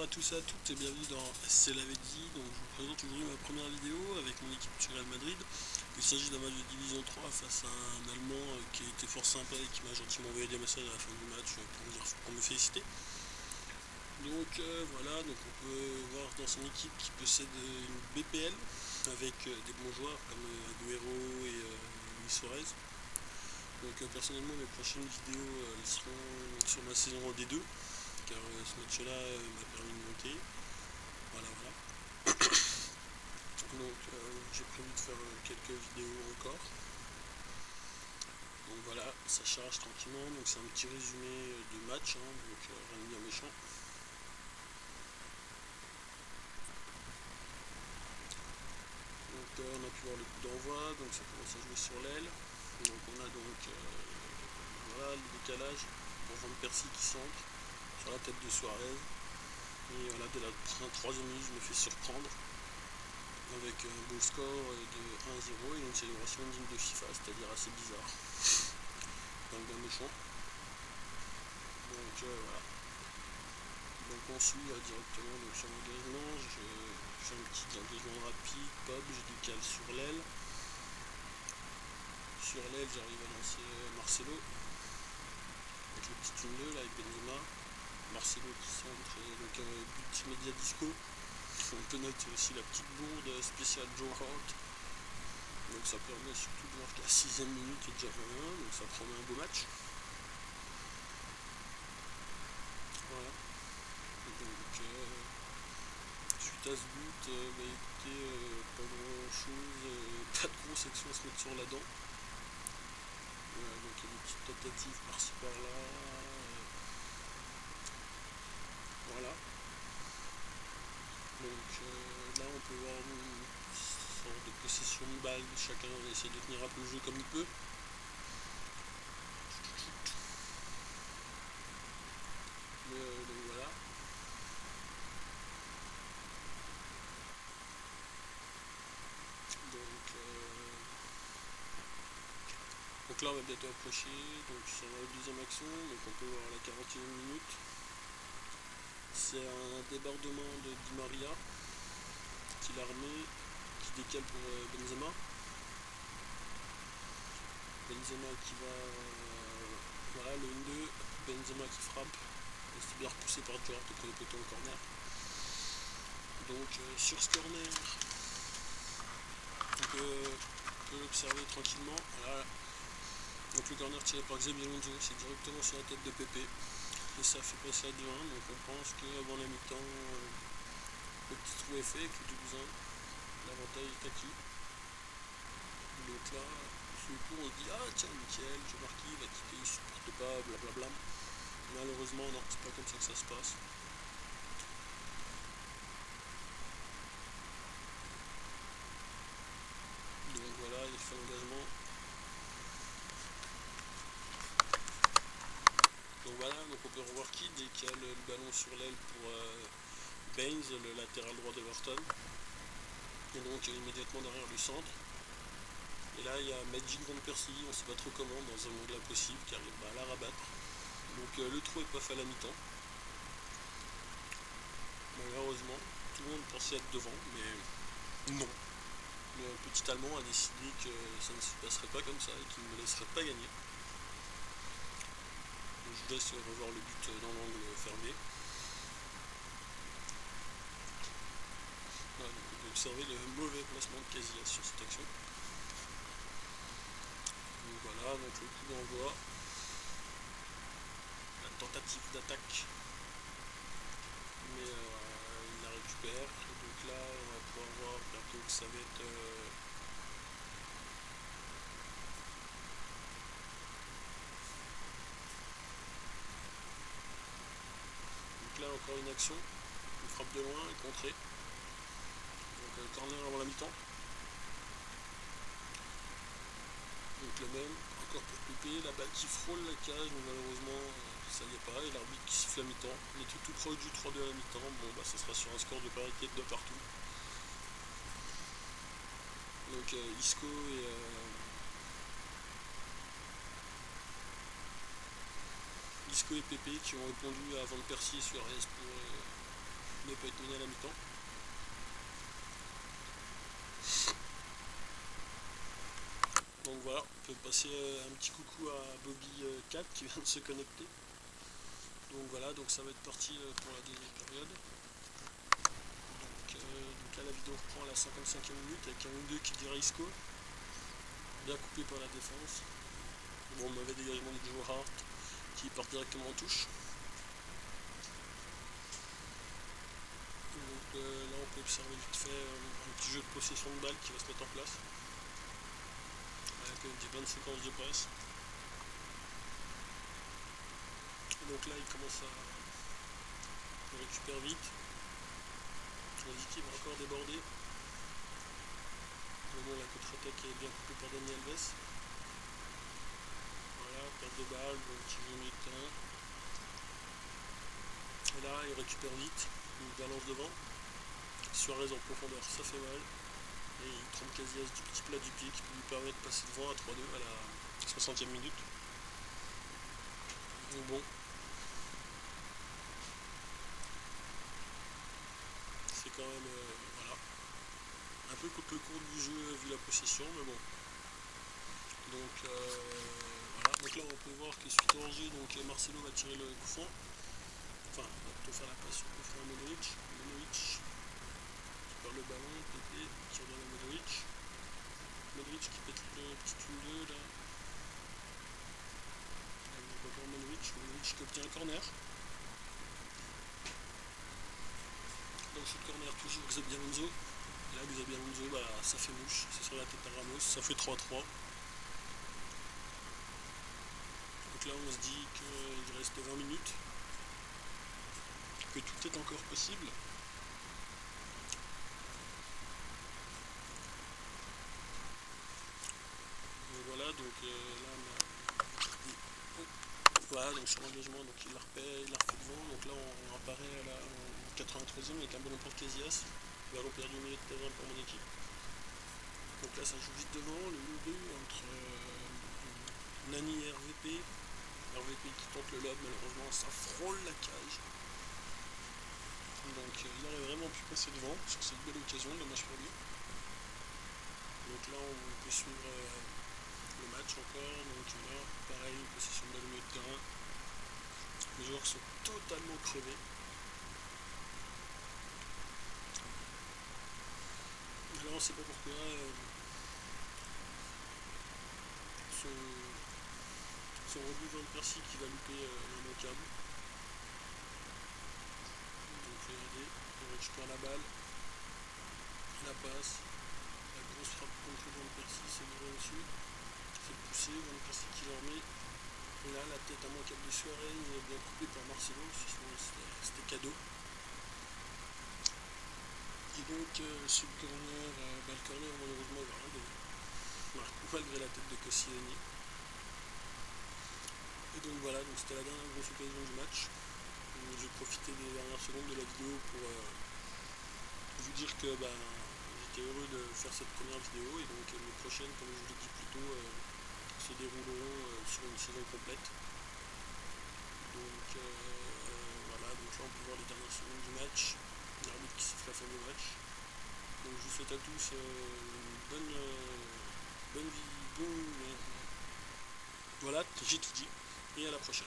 à tous et à toutes et bienvenue dans C'est l'avait dit. Donc je vous présente aujourd'hui ma première vidéo avec mon équipe sur Real Madrid. Il s'agit d'un match de Division 3 face à un Allemand qui a été fort sympa et qui m'a gentiment envoyé des messages à la fin du match pour me féliciter. Donc voilà, donc on peut voir dans son équipe qui possède une BPL avec des bons joueurs comme Agüero et Luis Suarez. Donc personnellement mes prochaines vidéos elles seront sur ma saison en D2 car ce match-là m'a permis de monter. Voilà. Donc j'ai prévu de faire quelques vidéos encore. Donc voilà, ça charge tranquillement. Donc c'est un petit résumé de match, donc rien de bien méchant. Donc on a pu voir le coup d'envoi, donc ça commence à jouer sur l'aile. Donc on a donc voilà le décalage pour Van Persie qui centre sur la tête de Suarez. Et voilà, dès la troisième minute, je me fais surprendre avec un beau score de 1-0 et une célébration digne de FIFA, c'est-à-dire assez bizarre. Donc bien méchant. Donc voilà. Donc on suit directement donc, sur l'engagement. Je fais un petit engagement rapide, pop, je décale sur l'aile. Sur l'aile, j'arrive à lancer Marcelo avec le petit 1-2 là avec Benzema. Marcelo qui centre et donc but immédiat d'Isco. On peut noter aussi la petite bourde spéciale Joe Hart. Donc ça permet surtout de voir qu'à la 6ème minute il est déjà 1-1, donc ça promet un beau match. Voilà. Donc suite à ce but, écoutez, pas grand chose, pas de grosse action à se mettre sur la dent. Donc il y a des petites tentatives par-ci par-là. Voilà. Donc là on peut voir une sorte de possession de balle, chacun essaie de tenir un peu le jeu comme il peut. Donc voilà. Donc là on va bientôt approcher, donc ça va la deuxième action, donc on peut voir à la 41e minute. C'est un débordement de Di Maria qui la remet, qui décale pour Benzema. Benzema qui va. Voilà le 1-2, Benzema qui frappe. C'est bien repoussé par Duarte au premier poteau au corner. Donc sur ce corner, on peut l'observer tranquillement. Voilà. Donc le corner tiré par Xabi Alonso, c'est directement sur la tête de Pepe. Et ça fait passer à 2-1, donc on pense qu'avant la mi-temps, le petit trou est fait, avec le 2-1, l'avantage est acquis. Donc là, sur le coup, on se dit ah tiens, nickel, j'ai marqué, il va quitter, il supporte pas, blablabla. Malheureusement, non, c'est pas comme ça que ça se passe. Donc voilà, il fait l'engagement. Donc voilà, donc on peut revoir qui décale le ballon sur l'aile pour Baines, le latéral droit d'Everton. Et donc immédiatement derrière le centre. Et là il y a Magic Van Persie, on ne sait pas trop comment, dans un monde là possible, qui arrive à la rabattre. Donc le trou est pas fait à la mi-temps. Malheureusement, tout le monde pensait être devant, mais non. Le petit Allemand a décidé que ça ne se passerait pas comme ça et qu'il ne me laisserait pas gagner. Donc, je vous laisse revoir le but dans l'angle fermé. Voilà, donc on peut observer le mauvais placement de Casillas sur cette action. Donc voilà, donc le coup d'envoi, la tentative d'attaque, mais il la récupère. Et donc là, on va pouvoir voir bientôt que ça va être donc là encore une action, une frappe de loin et contrée. Donc corner avant la mi-temps. Donc le même, encore pour Pépé, la balle qui frôle la cage, mais malheureusement ça n'y est pas, et l'arbitre qui siffle la mi-temps. On était tout proche du 3-2 à la mi-temps, bon bah ça sera sur un score de parité de partout. Donc Isco et Pépé qui ont répondu à Van Persie et Suarez pour pas être mené à la mi-temps. Donc voilà, on peut passer un petit coucou à Bobby 4 qui vient de se connecter. Donc voilà, donc ça va être parti pour la deuxième période. Donc là la vidéo reprend à la 55e minute avec un 1-2 qui dit Isco. Bien coupé par la défense. Bon, mauvais dégagement de Joe Hart qui part directement en touche. Donc là on peut observer vite fait un petit jeu de possession de balle qui va se mettre en place. Avec des bonnes séquences de presse. Donc là il commence à récupérer vite. On dit qu'il va encore déborder. Bon, la contre-attaque est bien coupée par Dani Alves. Voilà, perte de balle, donc petit jeu milieu de terrain. Et là il récupère vite, il balance devant. Suarez en profondeur, ça fait mal. Et il trompe Casillas du petit plat du pied qui peut lui permettre de passer devant à 3-2 à la 60e minute. Donc bon. C'est quand même voilà. Un peu contre le cours du jeu vu la possession, mais bon. Donc voilà. Donc là on peut voir que suite au hors-jeu, donc Marcelo va tirer le coup franc. Enfin, on va plutôt faire la passe au coup franc à Modric. Modric qui perd le ballon, Pépé qui redonne à Modric. Modric qui pète le petit 1-2 là. Encore Modric qui obtient un corner. Donc ce corner toujours Xabi Alonso. Là Xabi Alonso, bah, ça fait mouche, c'est sur la tête à Ramos, ça fait 3-3. Donc là on se dit qu'il reste 20 minutes, que tout est encore possible. Donc voilà, donc là voilà, donc sur l'engagement, donc il la refait devant, donc là on apparaît à la 93e avec un ballon pour Casillas, ballon perdu au milieu de terrain pour mon équipe. Donc là ça joue vite devant, le 1-2 entre Nani et RVP. RVP qui tente le lob, malheureusement ça frôle la cage. Donc il aurait vraiment pu passer devant sur cette belle occasion, dommage pour lui. Donc là on peut suivre le match encore, donc là pareil, possession de balle au milieu de terrain. Les joueurs sont totalement crevés. Donc là on sait pas pourquoi son rebut Van Persie qui va louper l'immanquable. Donc regardez, il récupère la balle, la passe, la grosse frappe contre Van Persie, c'est viré dessus, c'est poussé, Van Persie qui le remet. Et là la tête immanquable de Suarez est bien coupée par Marcelo, c'était cadeau. Et donc sur le corner, le corner malheureusement il va rien donner. Malgré la tête de Koscielny. Et donc voilà, donc c'était la dernière grosse occasion du match. J'ai profité des dernières secondes de la vidéo pour vous dire que j'étais heureux de faire cette première vidéo et donc les prochaines, comme je vous l'ai dit plus tôt, se dérouleront sur une saison complète. Donc voilà, donc là on peut voir les dernières secondes du match, l'arbitre qui siffle la fin du match. Donc je vous souhaite à tous une bonne vie, voilà, j'ai tout dit, et à la prochaine.